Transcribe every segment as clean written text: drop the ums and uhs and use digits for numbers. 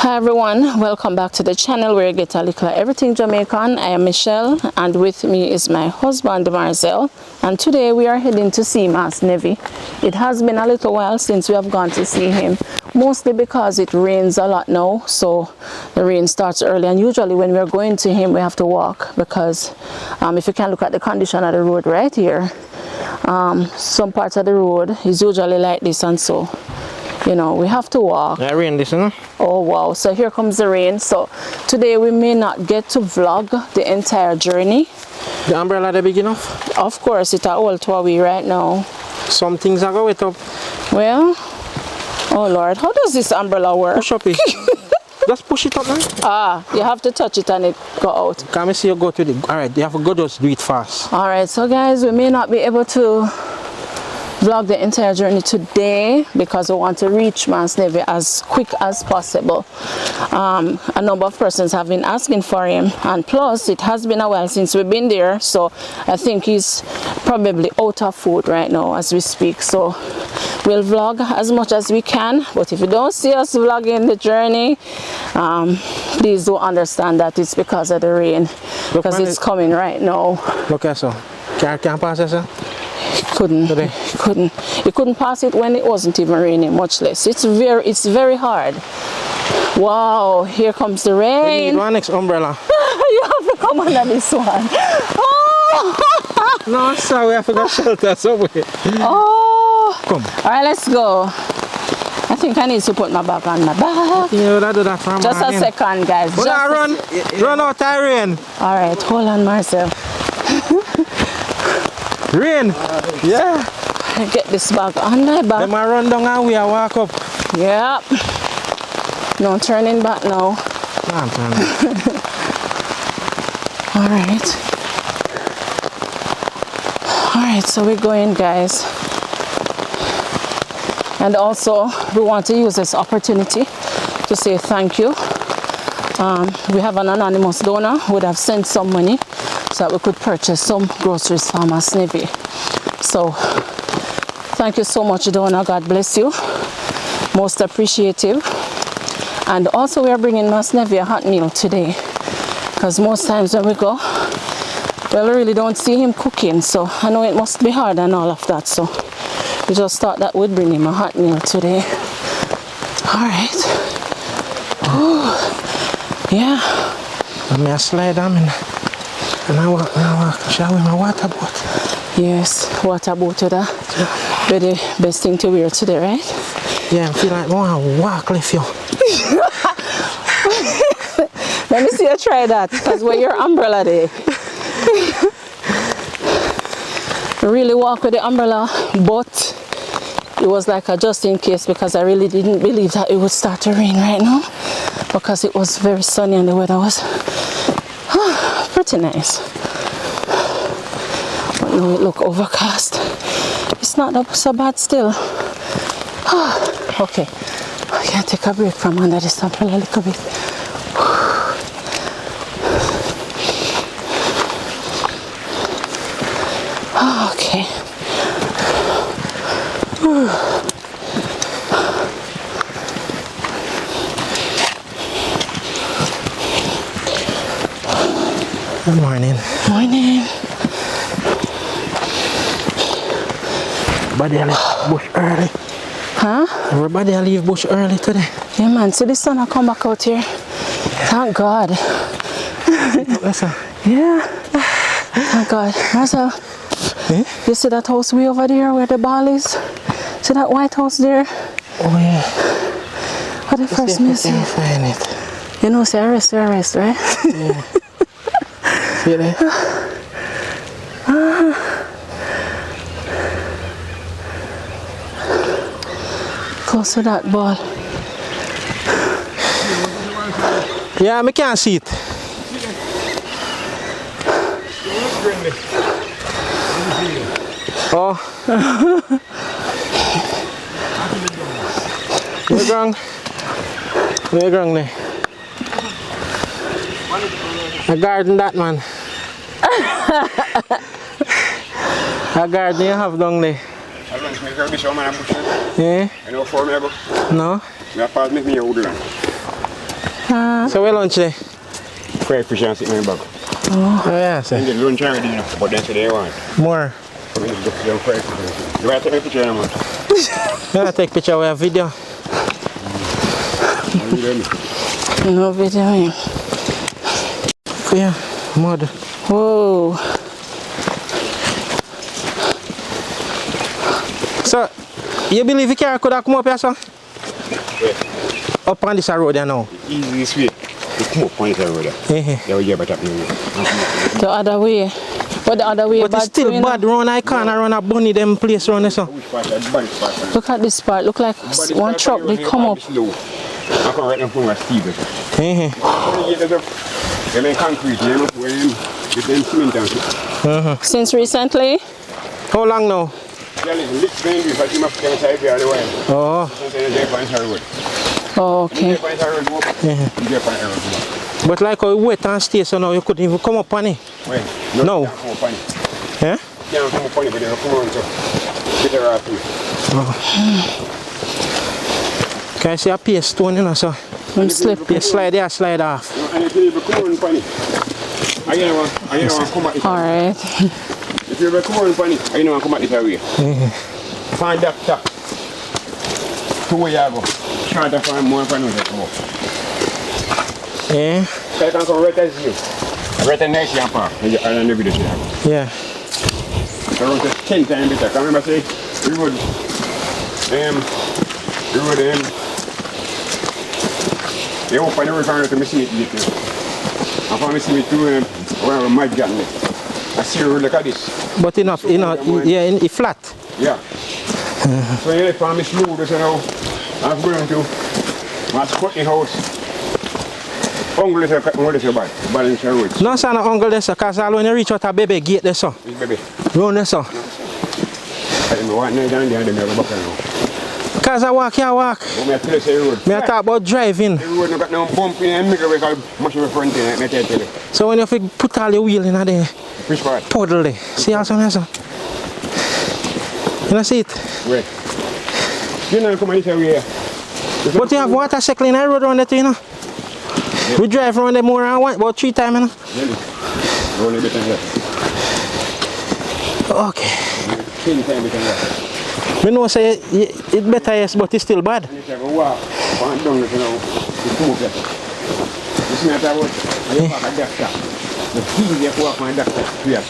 Hi everyone, welcome back to the channel where you get a little everything Jamaican. I am Michelle and with me is my husband Marcel, and today we are heading to see Mas Nevi. It has been a little while since we have gone to see him, mostly because it rains a lot now, so the rain starts early, and usually when we are going to him we have to walk because if you can look at the condition of the road right here, some parts of the road is usually like this, and so you know, we have to walk. Yeah, rain this, no? Oh wow, so here comes the rain. So today we may not get to vlog the entire journey. The umbrella the big enough? Of course, it's all to away right now. Some things are going up. Well, oh Lord, how does this umbrella work? Push up it. Just push it up, man. Ah, you have to touch it and it go out. Can I see you go to the... Alright, you have to go just do it fast. Alright, so guys, we may not be able to vlog the entire journey today because we want to reach Mas Nevi as quick as possible. A number of persons have been asking for him, and plus it has been a while since we've been there, so I think he's probably out of food right now as we speak. So we'll vlog as much as we can, but if you don't see us vlogging the journey, please do understand that it's because of the rain, because it's coming right now. Look at so. Can't pass it, sir? Couldn't you couldn't pass it when it wasn't even raining, much less. It's very hard. Wow, here comes the rain. You need one next umbrella. You have to come under this one. Oh. No, sorry, I forgot shelter somewhere. Oh, come. All right, let's go. I think I need to put my back on my back. You know, do that from just a second, guys. But run out of rain. All right, hold on, Marcel. Rain. Yeah. Get this bag on my back. Them a run down and we a walk up. Yep. No turning back now. I'm turning. Alright, so we're going, guys. And also we want to use this opportunity to say thank you. We have an anonymous donor who would have sent some money so that we could purchase some groceries for Mas Nevi. So thank you so much, donor. God bless you. Most appreciative. And also we are bringing Mas Nevi a hot meal today, because most times when we go, well, we really don't see him cooking, so I know it must be hard and all of that, so we just thought that we'd bring him a hot meal today. Alright. Yeah. Let me slide down and I walk, shall we, my water boat? Yes, water boat to that. Very best thing to wear today, right? Yeah, I feel like I want to walk left you. Let me see you try that, because wear your umbrella there. Really walk with the umbrella, but it was like a just in case, because I really didn't believe that it would start to rain right now, because it was very sunny and the weather was pretty nice. But now it look overcast. It's not so bad still. Okay, I can take a break from under this umbrella a little bit. Okay. Good morning. Morning. Everybody leave bush early. Huh? Everybody leave bush early today. Yeah, man. See the sun will come back out here. Yeah. Thank God. Listen. Yeah. Thank God. Marcel, you see that house way over there where the ball is? See that white house there? Oh yeah. What the first missing? I find it. You know, say arrest, right? Yeah. See there? Close to that ball. Yeah, I can't see it. Oh. Where going there? A garden that man. A garden you have down there. I Yeah? know for me, No? I pass me a woodland. So we lunch there? Fried fish and sit in my bag. Oh yeah, sir. And the lunch already, you know, but that's what they want. More. So we just go to them fried fish. You want to take a picture of them? Yeah, take picture with a video. No video. Yeah, mud. Whoa. So, you believe the car could have come up here, sir? Yeah. Up on this road there now? Easiest way. You come up on this road there. They will get better than you. The other way. But the other way But it's still bad round I can't run a bunny them place around there, sir. Look at this part. Look like one truck they come up. I can write them from a Steve. They make concrete, you know, when you then cement down. Since recently? How long now? Oh. Oh, okay. But like how you wait and stay, so now you couldn't even come up on it. No. Yeah? Yeah, come up on it, but they'll come on to get her out here. Can I see a piece stone, you know, so? I'm slippery. You slide there, slide off. And if you ever come on funny, I don't want to come back this way. Alright. If you ever come on funny, I don't want to come back this way. Find that top. 2 way I go. Try to find more funny to come up. Yeah? So I can come right as you. Right as nice young park. I don't know if you do. Yeah. So around 10 times better. Can remember say, we would, they open the river to me see it get there. And for me see me too, when I might get me. I see you look at this. But enough, yeah, it's flat. Yeah. So you for me smooth, so now I'm going to my squatting house. Uncle is a bad, balance your roads. No, sir, no uncle there, sir, because when you reach out a baby gate there, sir. Which baby? Round there, sir. I don't know what now down there, they have a bucket now. Because I walk, you walk. But me tell you say road. Me talk about driving. The road no got no bump in and make a vehicle much of a front in it, me tell you. So when you put all your wheel in there, Which part? puddle there. See also there, sir? You know see it? Wait. You know come on this way. But you have water cycle in the road around there, you know? Yeah. We drive around there more than once, about 3 times, you know? Really? Only a bit of that. Okay. 10 times bit of that. We know say it better, yes, but it's still bad. And if you go walk, down, you know, you come up there. You see what I want? I walk at that stop. The easy to walk on that stop. Yes.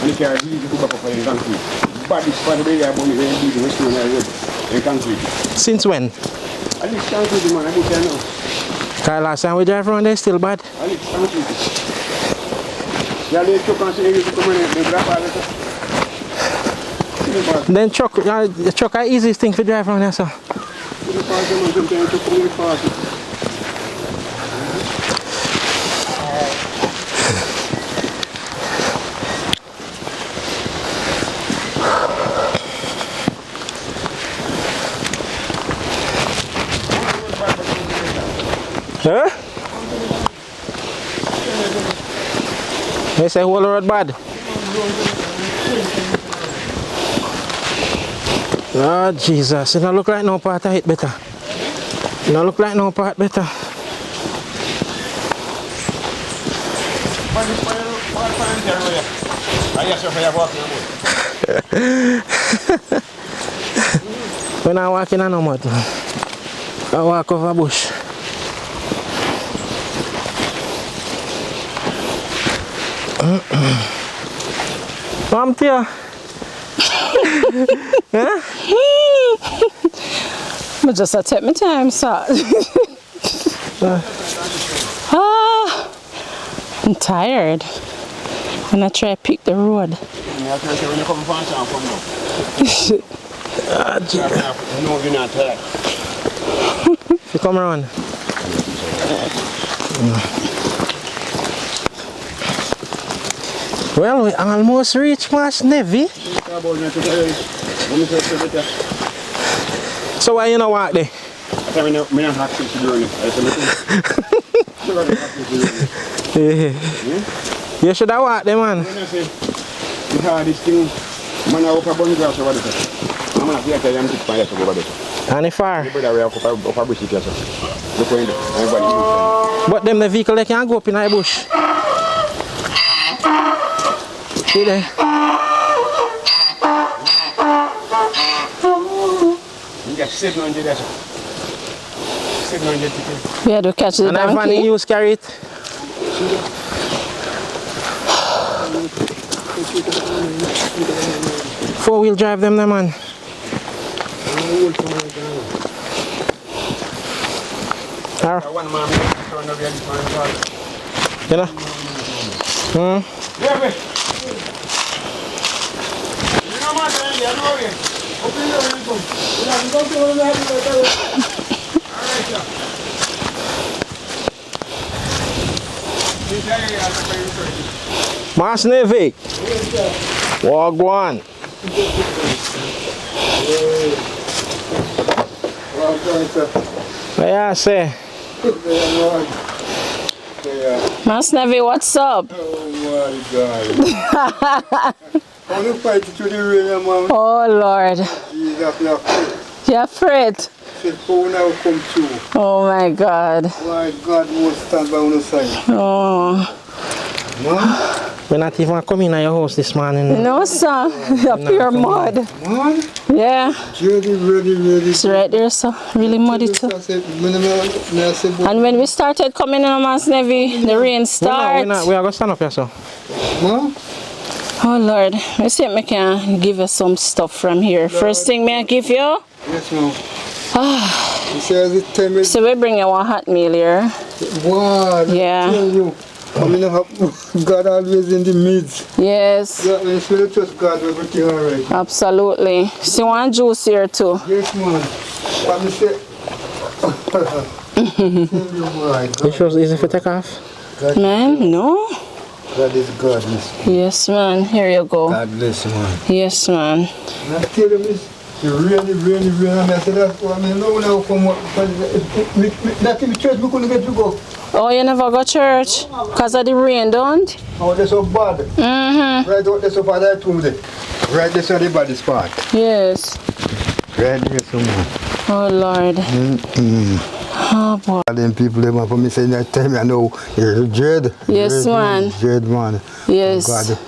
And if you are easy to go back up in concrete. But this part of the area, when you do the rest of the road in concrete. Since when? At least concrete, man, I go there now. Because last time we drive around there, it's still bad. At least concrete. Yeah, they took on saying you come in and grab all of Then truck, the truck are the easiest thing to drive around here, sir. Huh? They say whole road bad. Oh Jesus, it don't look like no part of it better. It don't look like no part better. When I walk in, I know mud. I walk over bush. I'm here. Huh? But just I take my time, sir. I'm tired. When I try to pick the road. No, you're not tired. You come around. Well, we almost reached Mas Nevi. So why you not walk there? You should have walked there, man. This thing, man, I hope I burn grass over there. I'm not here to tell you I'm over there. And the far. The brother we have up a bush here, so. Look where everybody use. But them the vehicle they can go up in the bush. See there? You got 700 there, sir. 700 tickets. We had to catch the And I donkey. van use carry it. 4-wheel drive them, man. One man turn the real man. You know? Yeah, man. You know, man, I know you. Open your window. You don't go to the Alright, sir. Mas Nevi. Walk one. What you say? Mas Nevi, what's up? Oh my God. I want to fight to the rain, man. Oh Lord. Jesus, now. You're afraid? Say, how now come through? Oh my God. My God, won't stand by on the side. Oh. Man, We're not even coming in your house this morning. No, sir. You're pure mud. man. Yeah. Ready. It's right there, sir. Really muddy too. And when we started coming in, Mas Nevi, the rain started. We are going to stand up here, so. Man, Oh Lord, I see if I can give you some stuff from here. First thing may I give you? yes, man. You say as it time is So we bring you one hot meal here. what? Yeah. I tell you. I mean, God always in the midst. Yes, Yeah, when you trust God, everything alright. absolutely. See one juice here too. Yes, man. What me say? Tell you why. It shows easy for take off. Man, no? God is God, listen. Yes, man. Here you go. God bless you, man. Yes, man. And I tell you this, you really, and I said that's what I mean, now from what, that in the church we couldn't get to go. Oh, you never go church? Because of the rain, don't? Oh, that's so bad. Mm-hmm. Right out there, so far that tomb there. Right there, so the body spot. Yes. Right there, so man. Oh, Lord. Oh, boy. All them people, them for me saying that time, I know you're dread. Yes, man. Dread, man. Yes. God.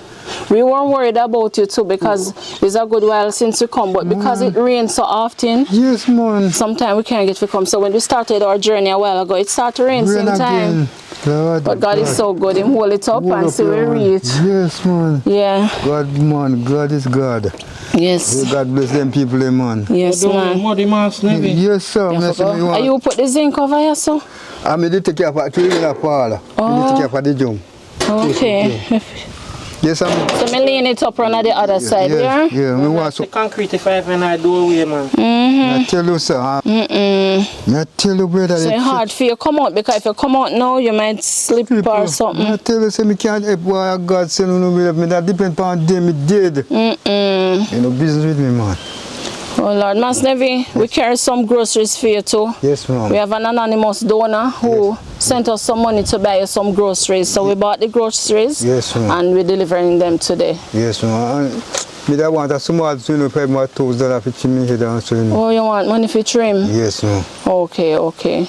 We weren't worried about you too because it's a good while since you come, but because it rains so often, Yes, man. sometimes we can't get to come. So when we started our journey a while ago, it started to rain same time. God, But God is so good. Him hold it up Hold and up see we your hand. reach. Yes, man. Yeah. God, man. God is God. Yes. God bless them people, man. Yes, man. Muddy Mas Nevi. Yes, sir. You Yes, forgot? me want. Are you put the zinc over here, so? I mean, they take care of it. You will fall. Oh. They take care of the jump. Okay. Yes, I'm. So me lean it up on the other side Yes, here. yeah. Me want The so. concrete if I have a doorway, man. I tell you, sir. I tell you, brother. So it's hard for you to come out because if you come out now, you might slip or something. I tell you, say me can't help why God send me with me. That depend on them. Me dead. You know, business with me, man. Oh Lord, Mas Nevi, we carry some groceries for you too. Yes, ma'am. We have an anonymous donor who sent us some money to buy us some groceries. So we bought the groceries Yes, ma'am. and we're delivering them today. Yes, man. Me that want a small, you know, pay my $2 for chimney head and so, you know. Oh, you want money for trim? Yes, ma'am. Okay, okay.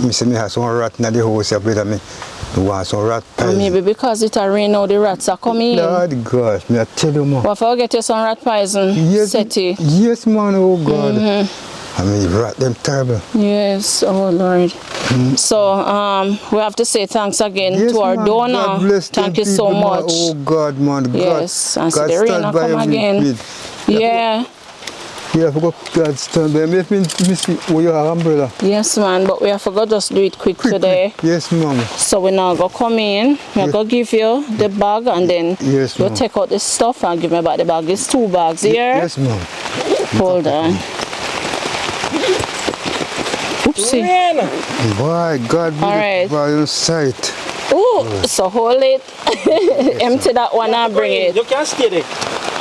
Me say me have some rat in the house, brother. Me want some rat pies. And maybe because it a rain now, the rats are coming in. Lord gosh, me I tell you, man. But if I get you some rat poison, Yes, SETI. yes, man. Oh God. I mean, rat them terrible. Yes, oh Lord. So we have to say thanks again Yes, to our man. donor. God bless them Thank you so people, man. much. Oh God, man. Yes, God, and so God the rain stand will by come every again. bit. Yeah. Yeah, I forgot God stand by me. Me see where you are, umbrella. Yes, man, but we have to go just do it quick today. Yes, ma'am. So we now go come in, we're going to give you the bag and then Yes, you ma'am. take out the stuff and give me back the bag. It's 2 bags here. Yes, ma'am. Hold on. Oopsie. Boy, God be All right. by your sight. Oh, so hold it. Empty that one and bring it. You can stay there.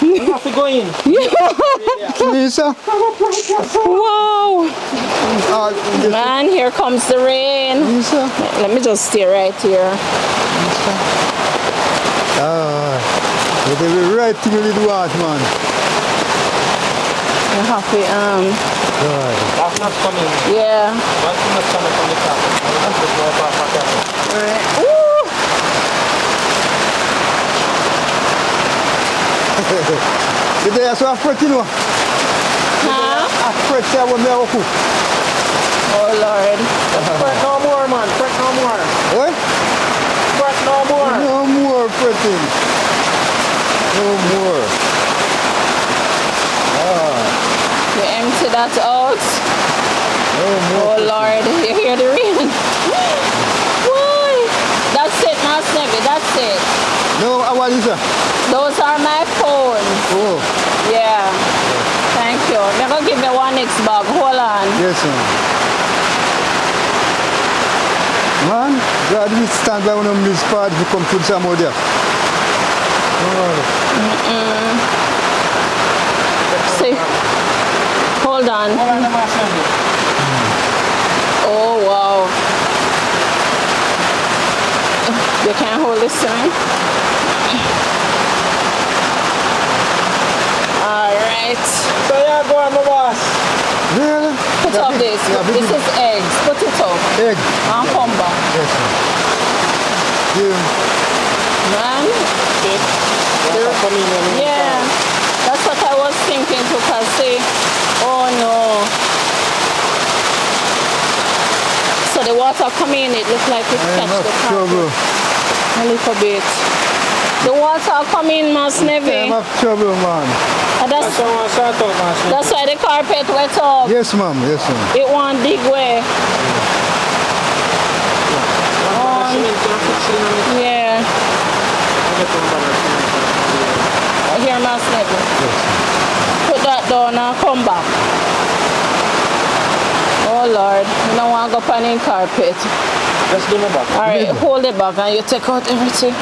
You have to go in. Lisa. Wow. Man, here comes the rain. Lisa. Let me just stay right here. But they will right thing you need to watch, man. have to, That's not coming. yeah. Once you not coming from the top, I have to go up. Right. Ooh. Today I saw a fret, you know. Huh? A fret say when me cook. Oh Lord. Fret no more, man. Fret no more. What? Fret no more. No more fretting. No more. You empty that out. No more. Oh Lord, you hear the rain? Why? That's it, Mas Nevi, that's it. No, what is that? Those are my phones. Oh, Yeah. Thank you. You're going to give me one next bag. Hold on. yes, man. Man, God will stand by one of these parts to come to some of there. See? Hold on. Oh, wow. You can't hold this to me? All right. So yeah, go on, my boss. Really? Put up this. Yeah, This is eggs. Put it up. egg. And come back. Yes, man. Yeah. Man. Coming in. Yeah. That's what I was thinking to say. Oh no. So the water coming in, it looks like it I am touched not the trouble. carpet a little bit. The water coming, Mas Nevi. I'm of trouble, man. And That's what I want to sort out, man. that's why the carpet wet up. Yes, ma'am. Yes, ma'am. It won't dig way. Yeah. Here, Mas Nevi. Put that down and come back. Oh Lord, you don't want to go on in carpet. Let's do my back. All right, hold it back and you take out everything.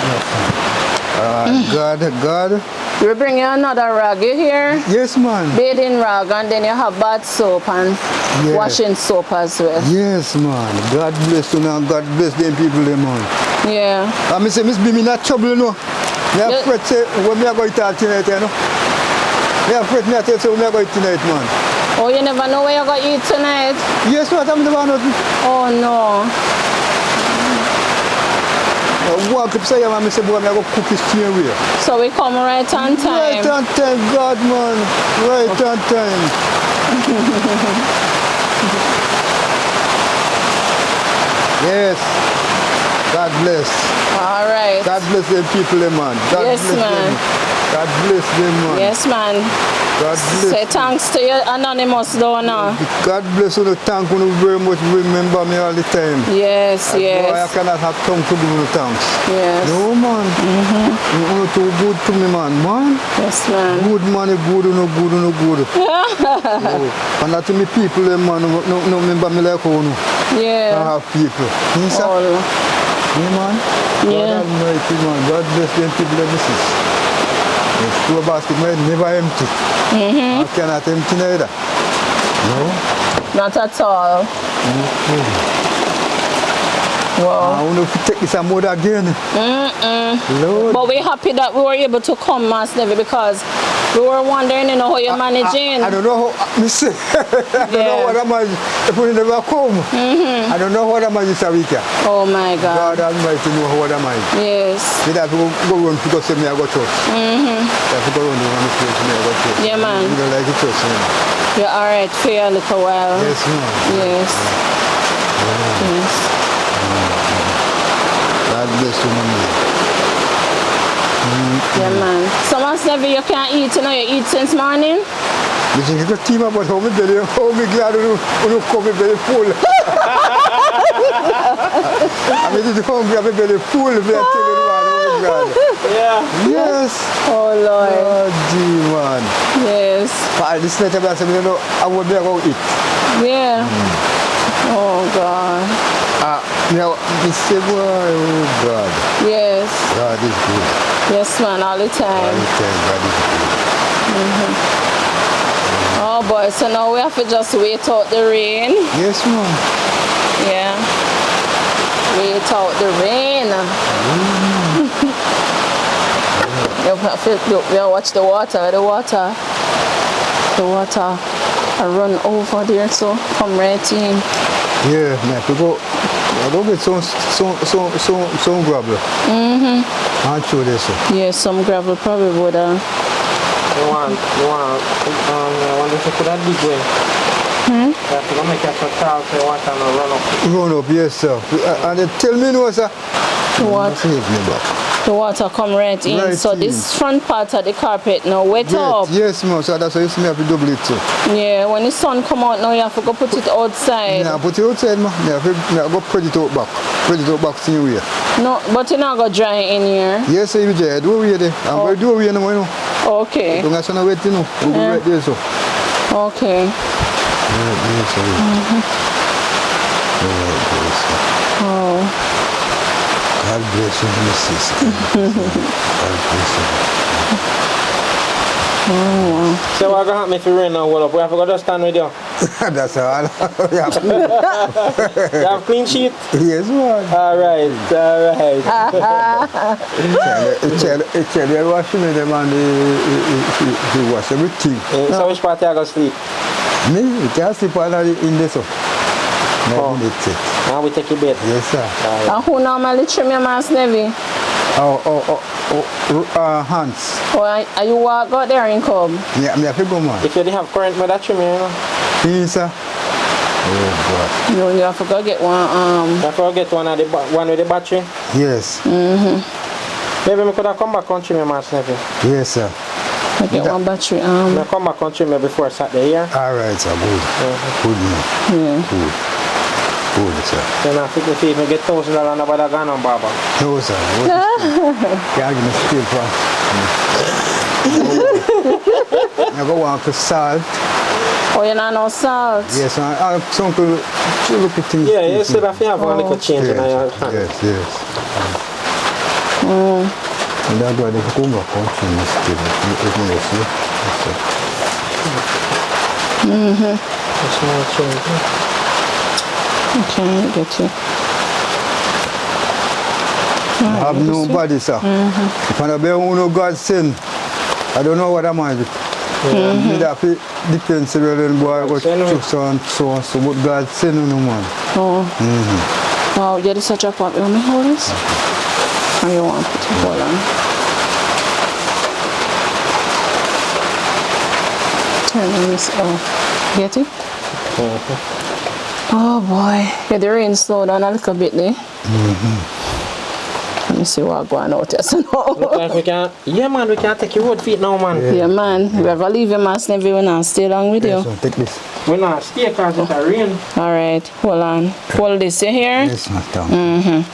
God. We bring you another rag. You hear? Yes, man. Bathing rag, and then you have bath soap and Yeah. washing soap as well. Yes, man. God bless you now. God bless them people, them, man. Yeah. I say, Miss B, me not trouble, you know. Me Yeah. afraid say, when me a go to eat tonight, you know. Me afraid me a tell say, when me a go eat tonight, man. Oh, you never know where you're going to eat tonight? Yes, what I'm never nothing. Oh, no. Walk up, say, man, me say, boy, me a go cook this straight away. So we come right on time. Right on time, God, man. Right on time. Yes. God bless. All right. God bless them people, them, man. God Yes, bless man. them. God bless them, man. Yes, man. God bless Say thanks to your anonymous donor. God bless you. Thank you very much. Remember me all the time. Yes, Boy, I yes. cannot have tongue to give you thanks. Yes. No, man. You're too good to me, man. Man. Yes, man. Good money, good, no good, no good. Oh. And that to me people, them, man, no remember me like you. I Yeah. have people. Yes, sir. All. Yeah, man. Yeah. God Almighty, man. God bless them people, them, this is. The store basket might never empty. I cannot empty neither. No. Not at all. Wow. I want to take this and more again. Lord. But we're happy that we were able to come, Mas Nevi, because we were wondering, you know, how you're managing. I don't know how, listen, I don't know what I'm if we never come. I don't know what I'm this week. Oh my God. God Almighty know what I'm Yes. We have to go run because say me I go church. We have to go run the place me I go church. Yeah, man. You don't like the church, man. You're all right for a little while. Yes, man. Yes. Yes. God bless you, man. Yeah, man. So Mas Nevi, you can't eat, you know, you eat since morning? You think you got team up, but how me glad you come very full. I mean, it's hungry, I'm very full. If I tell you, man, God. Yeah. Yes. Oh Lord. Oh, gee, man. Yes. But this night, I said, you know, I would be about it. Yeah. Oh God. Now, this boy, oh, God. Yes. God is good. Yes, man, all the All time. the time, God is good. Oh boy, so now we have to just wait out the rain. Yes, ma'am. Yeah. Wait out the rain. You have to look, we watch the water. I run over there, so come right in. Yeah, man, I go get some gravel. And show this. Yeah, some gravel probably would. You want to put that big way. That's going to make us a tall so water and run up. Run up, yes, sir. And they tell me no, sir. The water come right in. Right so in. this front part of the carpet now wet up. Yes, ma'am. So that's why you see me have to double it, sir. Yeah, when the sun come out now, you have to go put it outside. Yeah, put it outside, ma'am. I go spread it out back. Spread it out back, see you here. No, but you're not going to dry in here. Yes, sir, you dry. Do away there. I'm going to do away now, you know. Okay. Don't have to wait, you know. We'll go right there, so. Okay. Right there, sir. Right there, sir. Oh. God bless you, my sister. God bless you. So what going to happen if you rain now, well up? We have to go just stand with you. That's all. Yeah. You have clean sheet? Yes, man. Alright. It's a washing them and they wash everything. So which part you going to sleep? Me, you can't sleep all in this. No, that's it. Now we take a bed. Yes, sir. And who normally trim your mask, Nevi? Hands. Or are you walk out there and come? Yeah, I have to go, man. If you didn't have current with that trim, you know. Please, sir. Oh, No, you have to go get one. You have to get one with the battery. God. Yes. Maybe I could have come back and trim your mask, Nevi. Yes, sir. I get one battery. I come back and trim it before Saturday here. All right, sir. Good. Good, man. Yeah. Good. Good, sir. Then I think if you get $1,000 on the gun on Baba. No, sir. Can't give me still for. I go want to salt. Oh, you not no salt? Yes, and some people look at things. Yeah, you said if you have one little change in your hand. Yes. And that's why they come back and change this thing. That's no change. Okay, I get you. I have nobody, sir. If I don't know God send, I don't know what I'm going to do. That depends on whether the boy got so and so, but God send you no man. Oh. Wow, yeah, this is a drop up. You want me to hold this? Or you want to put it hold on? Turn this off. Get it? Oh boy. Yeah, the rain slowed down a little bit there. Let me see what going out here. So Look like we can, yeah man, we can take your road feet now man. yeah, man. We have to leave your mask and we're not stay long with you. So take this. We not stay because it's a rain. Alright, hold on. Hold this, you hear? Yes, ma'am.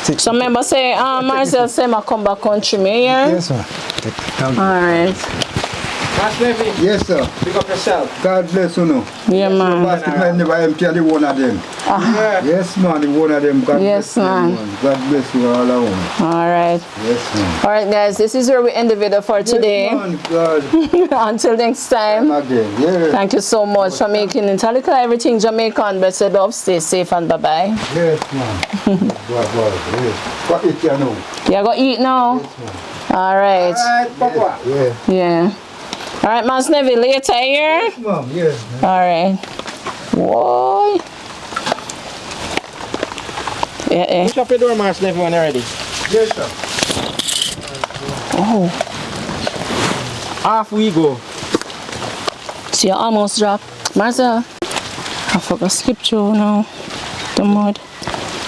So remember say, Marcel say I come back country me here? Yes, ma'am. Alright. That's Nevi. Yes, sir. Pick up yourself. God bless you, no. Yeah, man. Basket man never empty the one of them. Yeah. Yes, man, the one of them. God Yes, bless man. you, God bless you all alone. Alright. Yes, man. Alright guys, this is where we end the video for today. Yes, man, God. Until next time. Again, yeah. Thank you so much for making it Likkle Everything Jamaican. Blessed love, stay safe and bye-bye. Yes, man. God, yes. What it you know? You go eat now? Yes, man. Alright. Alright, Papa. Yeah. Yeah. Alright, Mas Nevi, later here? Yes, ma'am, yes. Alright. Whoa. Yeah. Push up your door, Mars, Nevi, when you're ready. Yes, sir. Oh. Off we go. So you almost dropped. Marcel, I forgot to skip through now. The mud.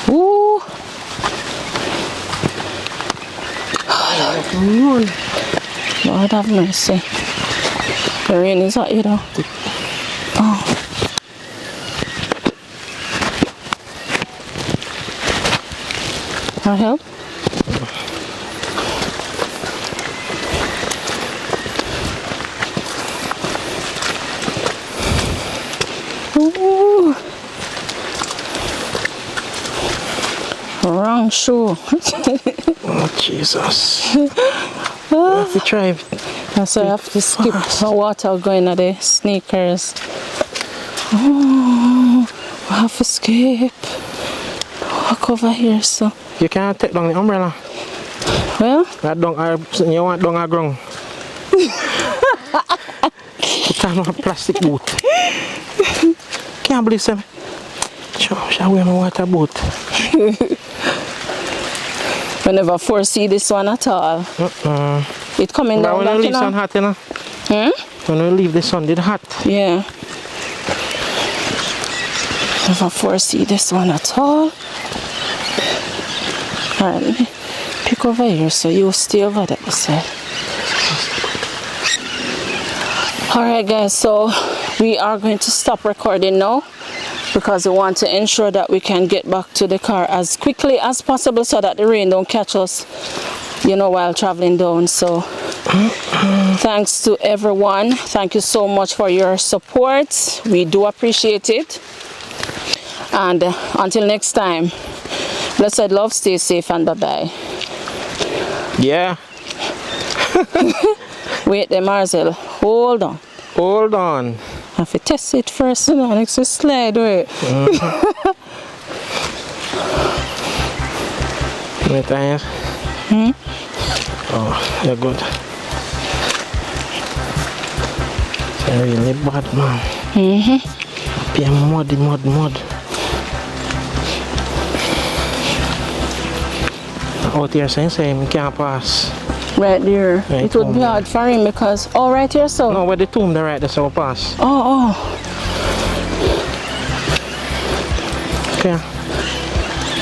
Ooh. Lord have mercy. The rain is hot, you know. Oh. Can I help? Ooh. Wrong shoe. Oh, Jesus. Have to try. That's why I have to skip the water going at the sneakers. Oh, I have to skip. Walk over here, so. You can't take down the umbrella. Well, You want down a ground. Stand on a plastic boat. Can't believe them. Shall we have a water boat? We never foresee this one at all. It coming But down when back, we you leave sun know. hot, you know? When we leave the sun, did hot. Yeah. Never foresee this one at all. Alright, let me pick over here so you stay over there beside. Alright guys, so we are going to stop recording now because we want to ensure that we can get back to the car as quickly as possible so that the rain don't catch us, you know, while traveling down. So thanks to everyone. Thank you so much for your support. We do appreciate it. And until next time, blessed love, stay safe, and bye-bye. Yeah. Wait there, Marcel. Hold on. Hold on. I have to test it first, you know, next to slide, wait. Wait, tired? Oh, you're good. You're really bad, man. Be mud. Out here saying we can't pass. Right there. Right, It would be hard for him because, oh, right here, so. No, where the tomb there right there, so we'll pass. Oh. Okay.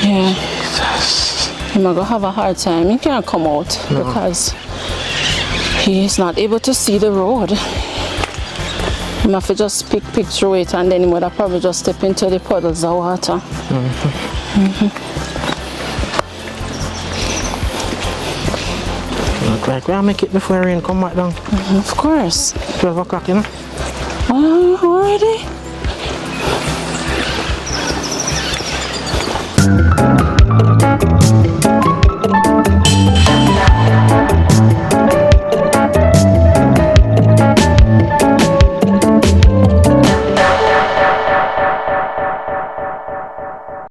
Yeah. Jesus. He might go have a hard time. He can't come out because he is not able to see the road. He might have to just pick through it, and then he would have probably just step into the puddles of water. Look like we'll make it before rain come back down. Of course. 12 o'clock, you know? Already?